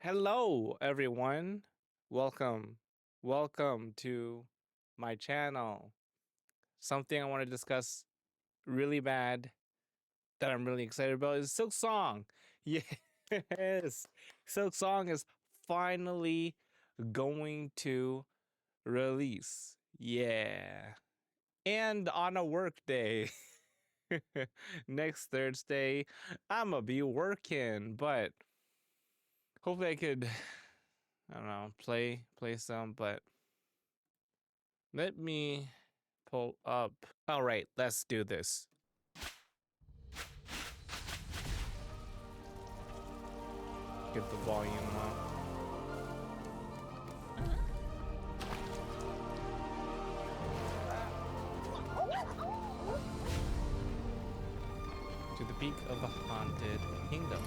Hello, everyone. Welcome. Welcome to my channel. Something I want to discuss really bad that I'm really excited about is Silksong. Yes. Silksong is finally going to release. Yeah. And on a work day. Next Thursday, I'ma be working, but hopefully I could I don't know, play some, but let me pull up. All right, let's do this. Get the volume up. To the peak of the haunted kingdom.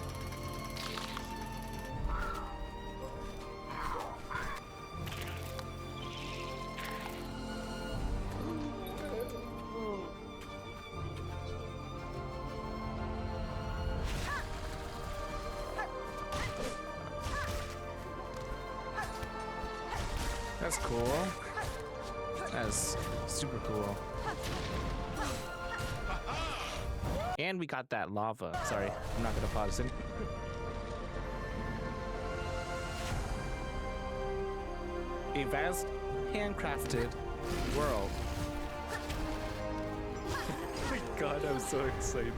That's cool. That's super cool. And we got that lava. Sorry, I'm not gonna pause it. A vast, handcrafted world. Oh my god, I'm so excited.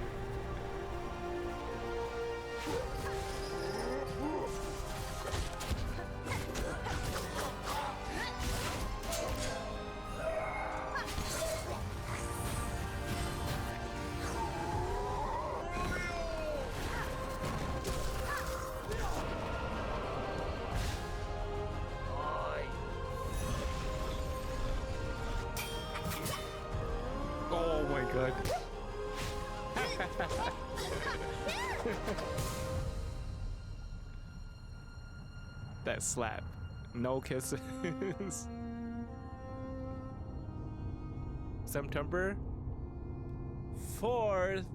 Oh my god. That slap. No kisses. September 4th.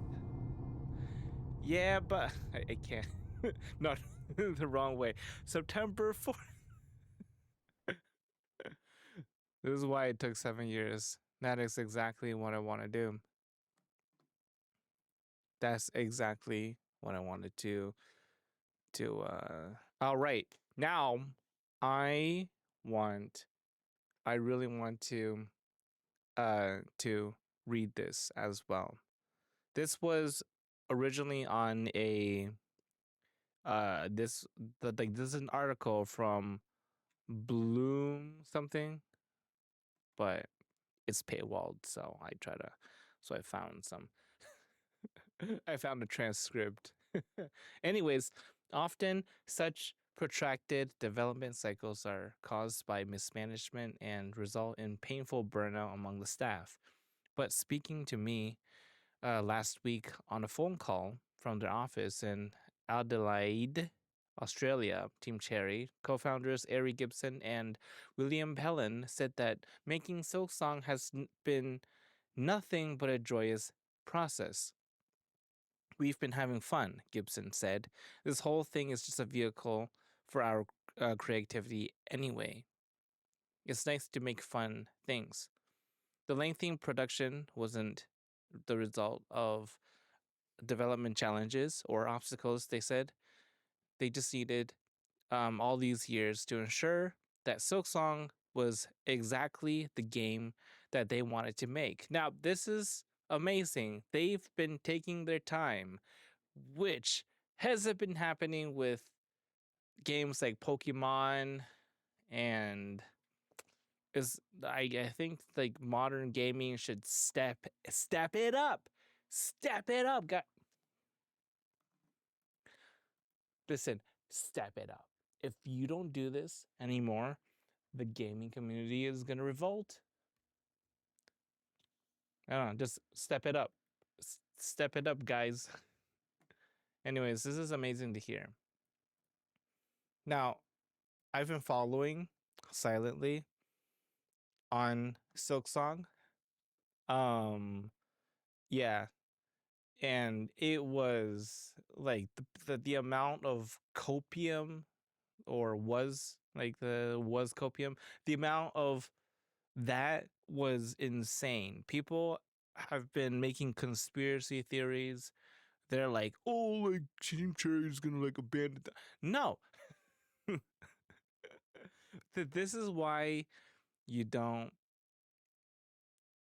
Yeah, but I can't. Not the wrong way. September 4th. This is why it took 7 years. That is exactly what I want to do. That's exactly what I wanted to all right. Now I want I really want to read this as well. This was originally on a this is an article from Bloom something, but it's paywalled, so I found some I found a transcript. Anyways, often such protracted development cycles are caused by mismanagement and result in painful burnout among the staff. But speaking to me last week on a phone call from their office in Adelaide, Australia, Team Cherry, co founders Ari Gibson and William Helen said that making Silksong has been nothing but a joyous process. We've been having fun, Gibson said. This whole thing is just a vehicle for our creativity anyway. It's nice to make fun things. The lengthy production wasn't the result of development challenges or obstacles, they said. They just needed all these years to ensure that Silksong was exactly the game that they wanted to make. Now, this is amazing. They've been taking their time, which hasn't been happening with games like Pokemon and is I think like modern gaming should step it up. Step it up. Listen, step it up. If you don't do this anymore, the gaming community is gonna revolt. I don't know, just step it up. Step it up, guys. Anyways, this is amazing to hear. Now, I've been following silently on Silksong. Um, yeah, and it was like the amount of copium or was like the was copium, the amount of that was insane. People have been making conspiracy theories. They're like, oh, like Team Cherry is gonna like abandon. No, this is why you don't.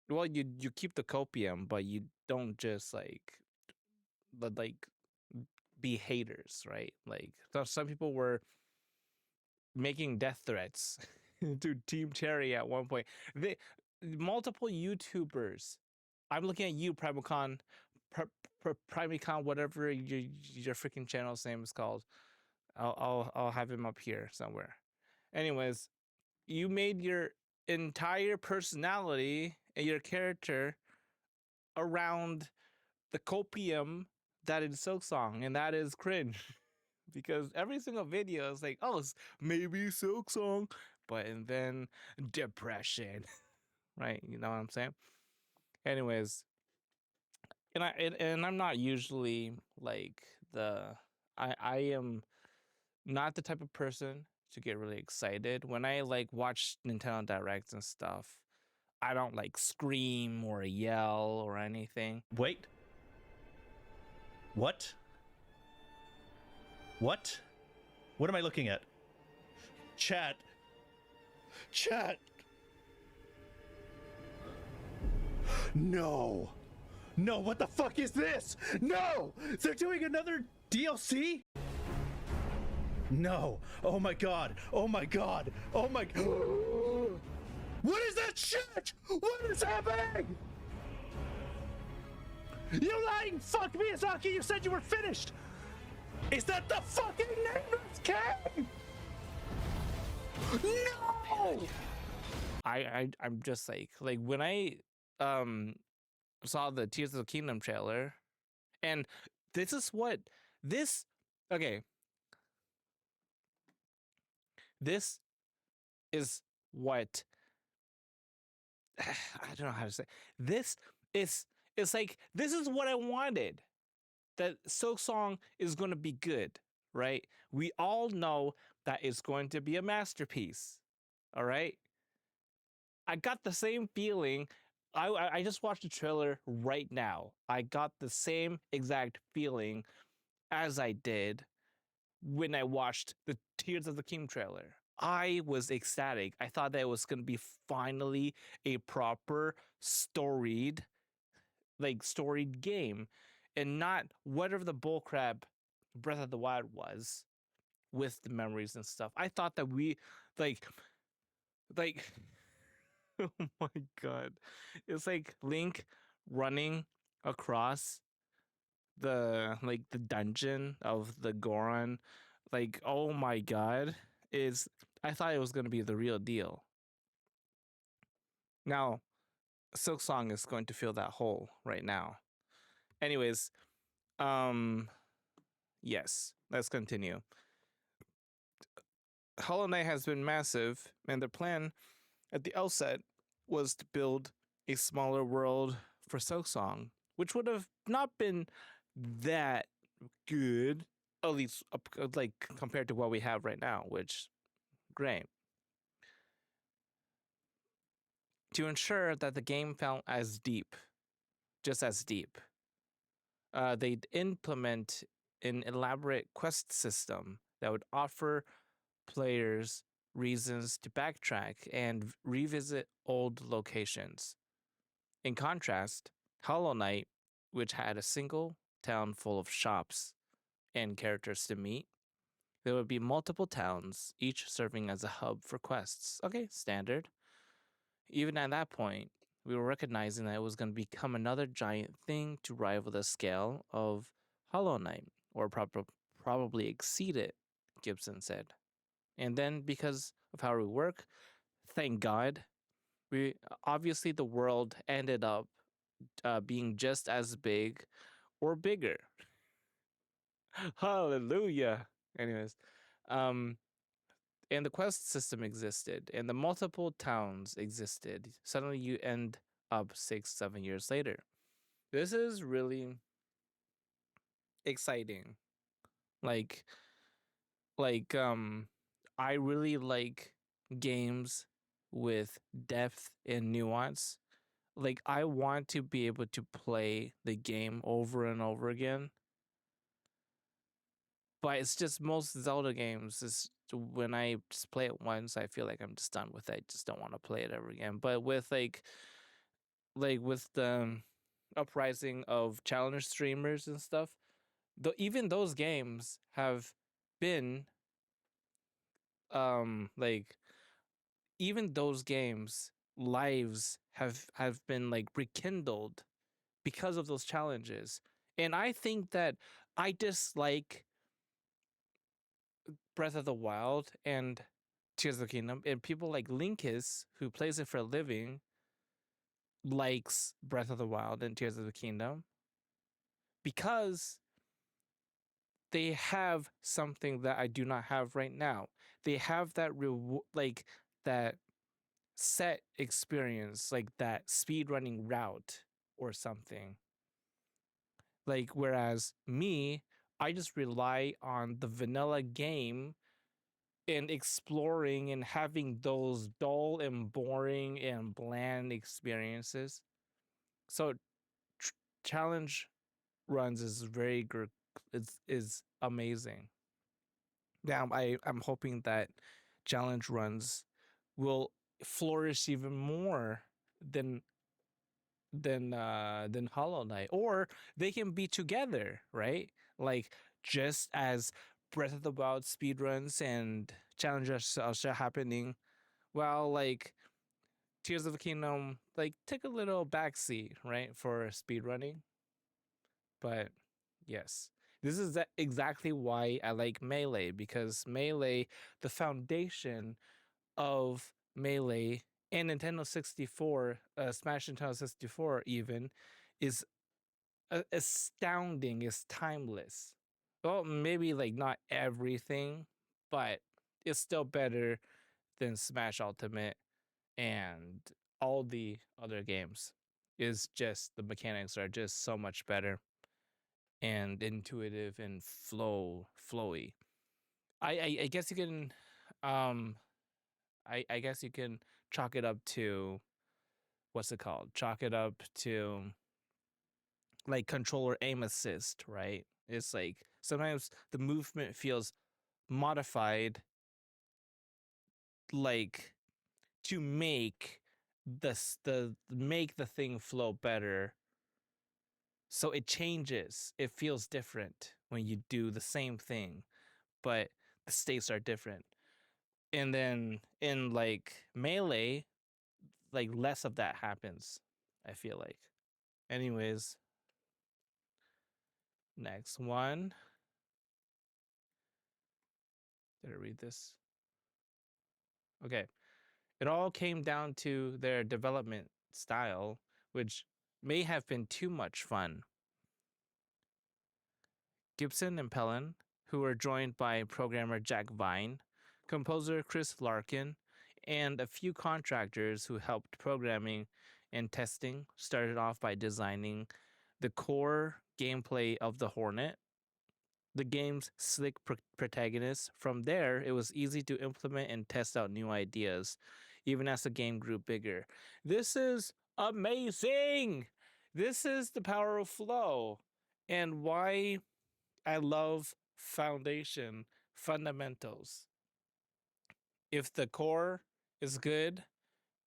Well, you keep the copium, but you don't just like be haters, right? Like some people were making death threats to Team Cherry at one point. They multiple YouTubers. I'm looking at you, Primicon, Primicon, whatever your freaking channel's name is called. I'll have him up here somewhere. Anyways, you made your entire personality and your character around the copium that is Silksong, and that is cringe. Because every single video is like, oh, maybe Silksong, but and then depression, right? You know what I'm saying? Anyways, and I'm not usually like I am not the type of person to get really excited when I like watch Nintendo Directs and stuff. I don't like scream or yell or anything. Wait. What? What? What am I looking at? Chat. Chat. No. No, what the fuck is this? No! They're doing another DLC? No. Oh my god. Oh my god. Oh my god. What is that shit? What is happening? You lying fuck Miyazaki, you said you were finished! Is that the fucking name of this game? No! I'm just like when I saw the Tears of the Kingdom trailer, and this is what this okay. This is what I don't know how to say. This is it's like this is what I wanted. That Silksong is going to be good, right? We all know that it's going to be a masterpiece. All right. I got the same feeling. I just watched the trailer right now. I got the same exact feeling as I did when I watched the Tears of the King trailer. I was ecstatic. I thought that it was going to be finally a proper storied game and not whatever the bullcrap Breath of the Wild was with the memories and stuff. I thought that we like oh my god. It's like Link running across the dungeon of the Goron. Like, oh my god. Is I thought it was gonna be the real deal. Now, Silksong is going to fill that hole right now. Anyways, yes, let's continue. Hollow Knight has been massive, and their plan at the outset was to build a smaller world for Silksong, which would have not been that good, at least like compared to what we have right now, which great. To ensure that the game felt as deep, just as deep, they'd implement an elaborate quest system that would offer players reasons to backtrack and revisit old locations. In contrast, Hollow Knight, which had a single town full of shops and characters to meet, there would be multiple towns, each serving as a hub for quests. Okay, standard. Even at that point, we were recognizing that it was going to become another giant thing to rival the scale of Hollow Knight, or probably exceed it, Gibson said. And then, because of how we work, thank God, we obviously the world ended up being just as big or bigger. Hallelujah. Anyways, um, and the quest system existed, and the multiple towns existed. Suddenly, you end up 6, 7 years later. This is really exciting. Like, I really like games with depth and nuance. Like I want to be able to play the game over and over again. But it's just most Zelda games is when I just play it once, I feel like I'm just done with it. I just don't want to play it ever again. But with with the uprising of challenger streamers and stuff, even those games have been like even those games lives have been like rekindled because of those challenges. And I think that I dislike Breath of the Wild and Tears of the Kingdom, and people like Linkus, who plays it for a living, likes Breath of the Wild and Tears of the Kingdom because they have something that I do not have right now. They have that that set experience, like that speed running route or something. Like whereas me, I just rely on the vanilla game and exploring and having those dull and boring and bland experiences. So tr- challenge runs is very good. Is amazing. Now I'm hoping that challenge runs will flourish even more than than Hollow Knight, or they can be together, right? Like just as Breath of the Wild speedruns and challenges are happening, while like Tears of the Kingdom like take a little backseat, right, for speedrunning. But yes, this is exactly why I like Melee, because Melee, the foundation of Melee and Nintendo 64, Smash Nintendo 64 even, is astounding, is timeless. Well, maybe like not everything, but it's still better than Smash Ultimate and all the other games. Is just the mechanics are just so much better and intuitive and flowy. I guess you can um I guess you can chalk it up to what's it called? Chalk it up to like controller aim assist, right? It's like sometimes the movement feels modified like to make the make the thing flow better. So it changes. It feels different when you do the same thing, but the states are different. And then in like melee, like less of that happens, I feel like. Anyways, next one. Did I read this? Okay. It all came down to their development style, which may have been too much fun. Gibson and Pellin, who were joined by programmer Jack Vine, composer Chris Larkin, and a few contractors who helped programming and testing, started off by designing the core gameplay of the Hornet, the game's slick protagonist. From there, it was easy to implement and test out new ideas, even as the game grew bigger. This is amazing! This is the power of flow and why I love foundation fundamentals. If the core is good,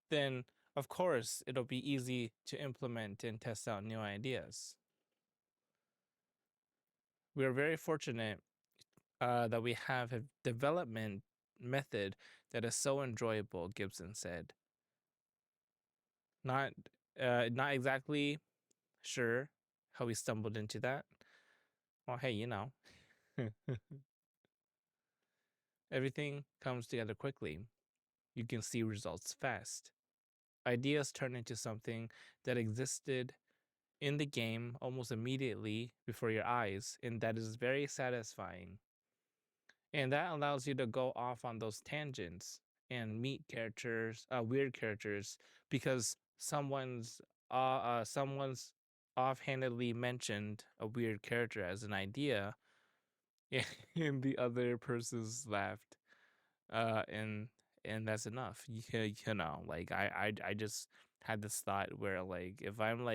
then of course it'll be easy to implement and test out new ideas. We are very fortunate that we have a development method that is so enjoyable, Gibson said. Not not exactly sure how we stumbled into that. Well, hey, you know, everything comes together quickly. You can see results fast. Ideas turn into something that existed in the game almost immediately before your eyes, and that is very satisfying. And that allows you to go off on those tangents and meet characters, weird characters, because someone's offhandedly mentioned a weird character as an idea, and the other person's laughed. And that's enough. You know, like I just had this thought where like if I'm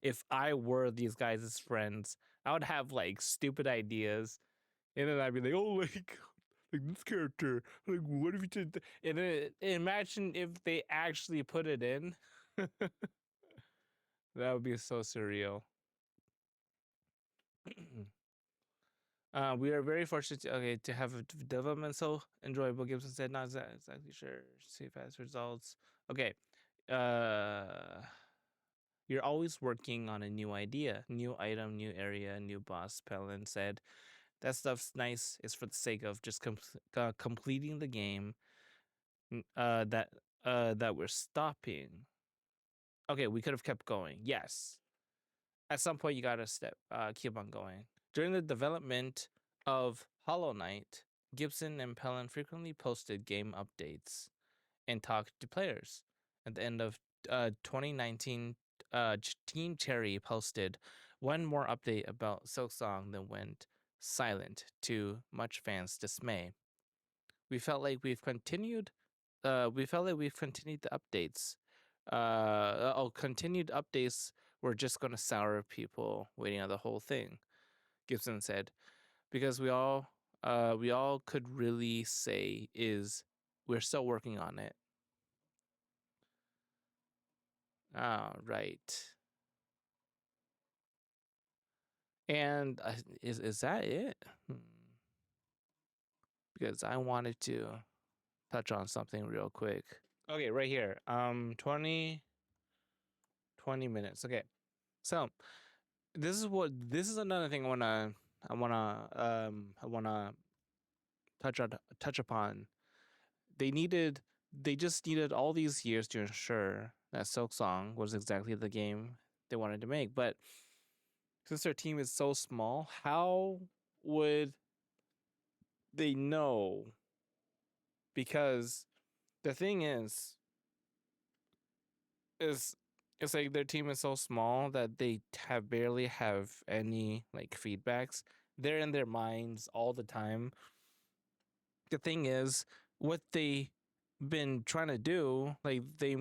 if I were these guys' friends, I would have like stupid ideas, and then I'd be like, oh, like this character, like what if you did? And then imagine if they actually put it in. That would be so surreal. We are very fortunate to have a development so enjoyable. Gibson said, not exactly sure. See fast results. Okay. Uh, you're always working on a new idea, new item, new area, new boss. Pelin said, that stuff's nice. It's for the sake of just completing the game. That that we're stopping. Okay, we could have kept going. Yes, at some point you gotta keep on going. During the development of Hollow Knight, Gibson and Pelin frequently posted game updates and talked to players. At the end of 2019, Team Cherry posted one more update about Silksong that went silent to much fans' dismay. We felt like we've continued. We felt like we've continued the updates. Continued updates were just going to sour people waiting on the whole thing. Gibson said, because we all could really say is we're still working on it. Ah, right. And is that it? Because I wanted to touch on something real quick. Okay, right here. 20 minutes. Okay. So, this is another thing I want to touch upon. They just needed all these years to ensure that Silksong was exactly the game they wanted to make. But since their team is so small, how would they know? Because the thing is it's like their team is so small that they have barely have any like feedbacks. They're in their minds all the time. The thing is, what they been trying to do, like they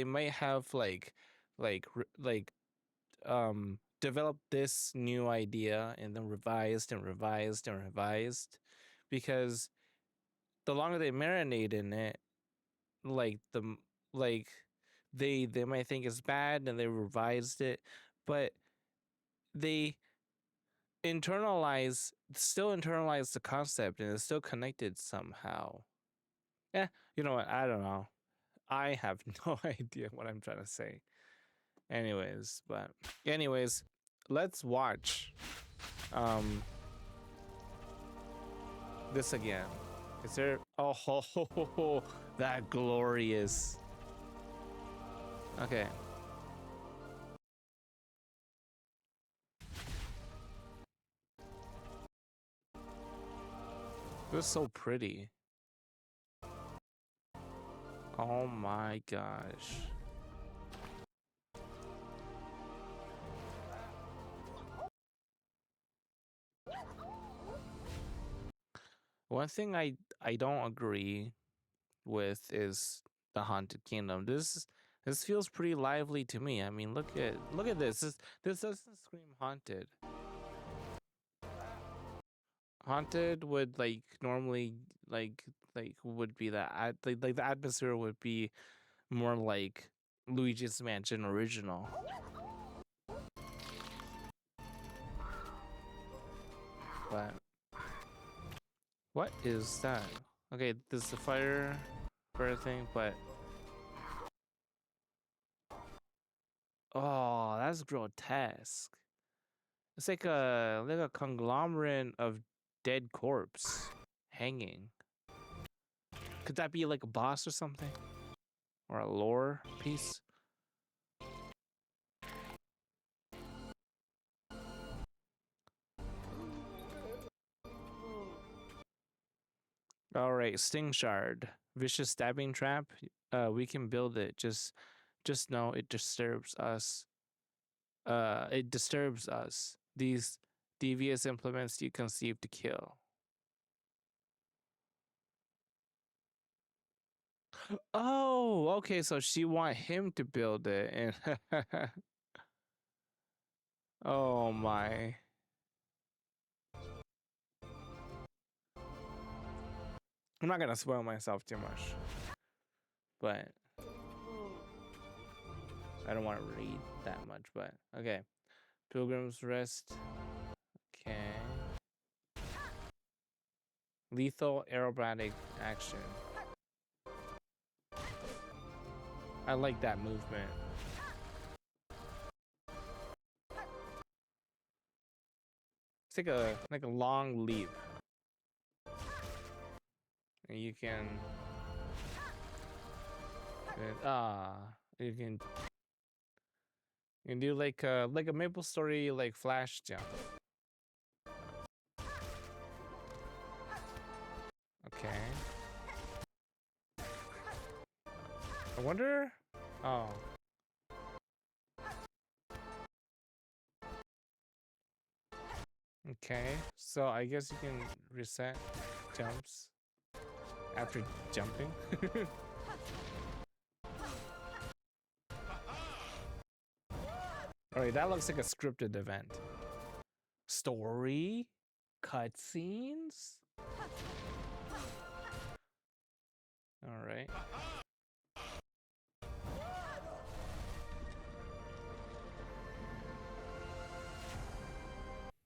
might have like developed this new idea and then revised and revised and revised, because the longer they marinate in it, like like they might think it's bad and they revised it, but they internalize the concept and it's still connected somehow. Yeah, you know what? I don't know. I have no idea what I'm trying to say. Anyways, let's watch um this again. Is there oh ho, ho, ho, ho, that glorious. Okay. It was so pretty. Oh my gosh. One thing I don't agree with is the Haunted Kingdom. This feels pretty lively to me. I mean, look at this. This doesn't scream haunted. Haunted would like normally like would be that like the atmosphere would be more like Luigi's Mansion original. But what is that? Okay, this is the fire thing, but oh, that's grotesque. It's like a conglomerate of dead corpse hanging. Could that be like a boss or something? Or a lore piece? All right, Sting Shard. Vicious stabbing trap. We can build it. Just know it disturbs us. It disturbs us. These devious implements you conceive to kill. Oh, okay. So she want him to build it, and oh my. I'm not gonna spoil myself too much, but I don't want to read that much. But okay, Pilgrim's Rest. Okay, lethal aerobatic action. I like that movement. It's like a long leap, and you can you can do like a Maple Story like flash jump. Okay. I wonder. Oh. Okay. So I guess you can reset jumps after jumping. All right, that looks like a scripted event. Story, cutscenes. All right.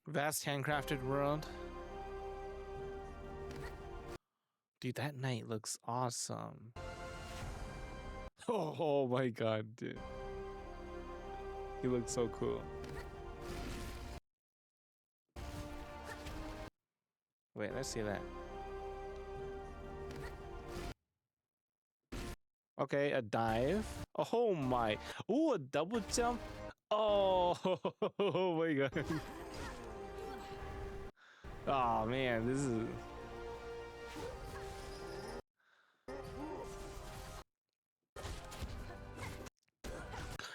Vast handcrafted world. Dude, that knight looks awesome. Oh my god, dude. He looks so cool. Wait, let's see that. Okay, a dive. Oh my. Ooh, a double jump. Oh, oh my god. Oh man, this is.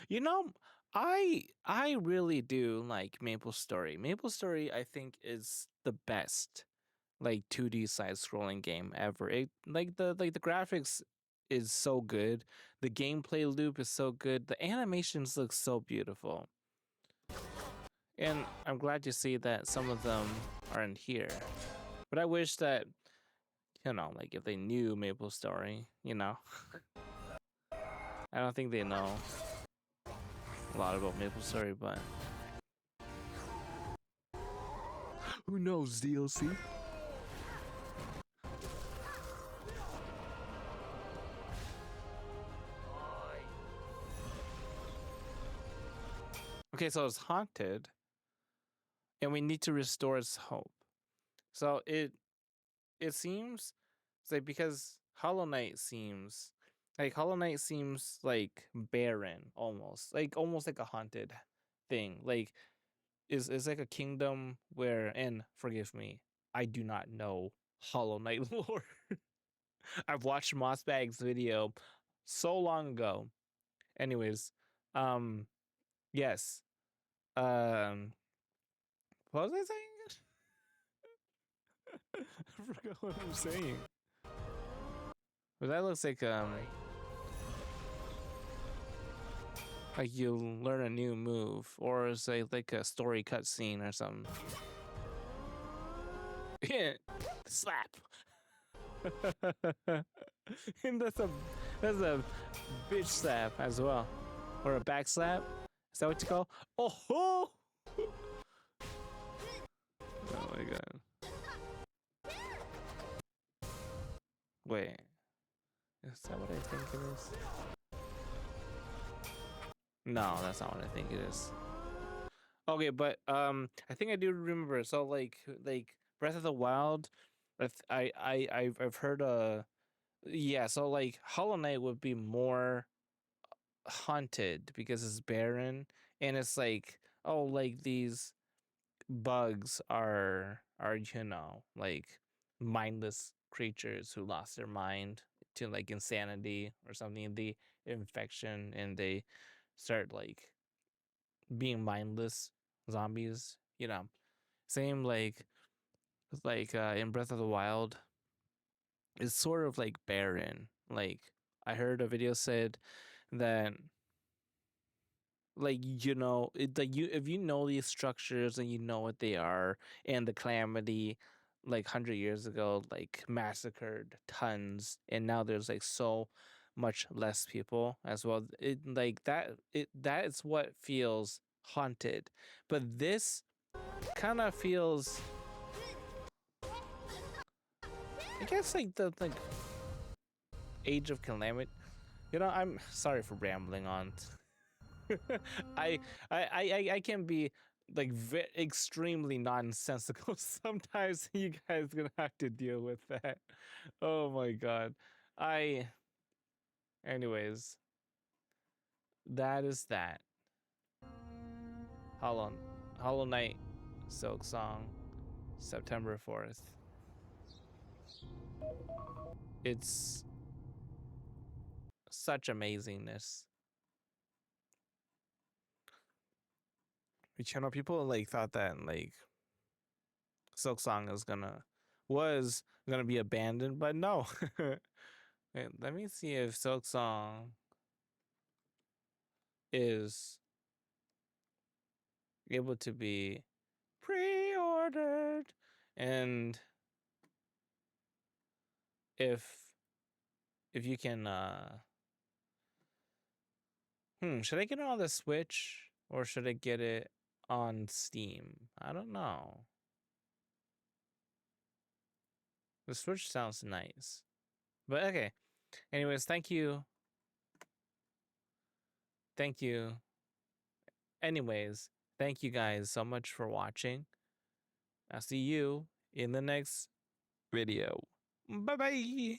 You know, I really do like Maple Story. Maple Story, I think, is the best like 2D side scrolling game ever. It like the graphics is so good. The gameplay loop is so good. The animations look so beautiful. And I'm glad to see that some of them are in here. But I wish that, like if they knew Maple Story, I don't think they know a lot about Maple Story, but who knows, DLC? Okay, so it's haunted, and we need to restore its hope. So it seems it's like because Hollow Knight seems like barren almost like a haunted thing. Like is like a kingdom where, and forgive me, I do not know Hollow Knight lore. I've watched Mossbag's video so long ago. Anyways, um yes. Um what was I saying? I forgot what I'm saying. But that looks like you learn a new move, or is like a story cutscene or something. Slap. And that's a bitch slap as well, or a back slap. Is that what you call? Oh ho! Oh my god! Wait, is that what I think it is? No, that's not what I think it is. Okay, but I think I do remember. So like Breath of the Wild, I've heard yeah. So like Hollow Knight would be more haunted because it's barren, and it's like, oh, like these bugs are like mindless creatures who lost their mind to like insanity or something, the infection, and they start like being mindless zombies. Same like in Breath of the Wild, it's sort of like barren. Like I heard a video said that like like you if you know these structures and you know what they are, and the calamity like 100 years ago like massacred tons, and now there's like so much less people as well, it like that is what feels haunted. But this kind of feels, I guess, like the like age of calamity. I'm sorry for rambling on. I, I can be like extremely nonsensical sometimes. You guys gonna have to deal with that. Oh my god. I, anyways, that is that. Hollow Hollow Knight Silksong, September 4th. It's such amazingness. People like thought that like Silksong was gonna be abandoned, but no. Wait, let me see if Silksong is able to be pre-ordered, and if you can should I get it on the Switch or should I get it on Steam? I don't know. The Switch sounds nice. But okay. Anyways, thank you. Thank you. Anyways, thank you guys so much for watching. I'll see you in the next video. Bye bye.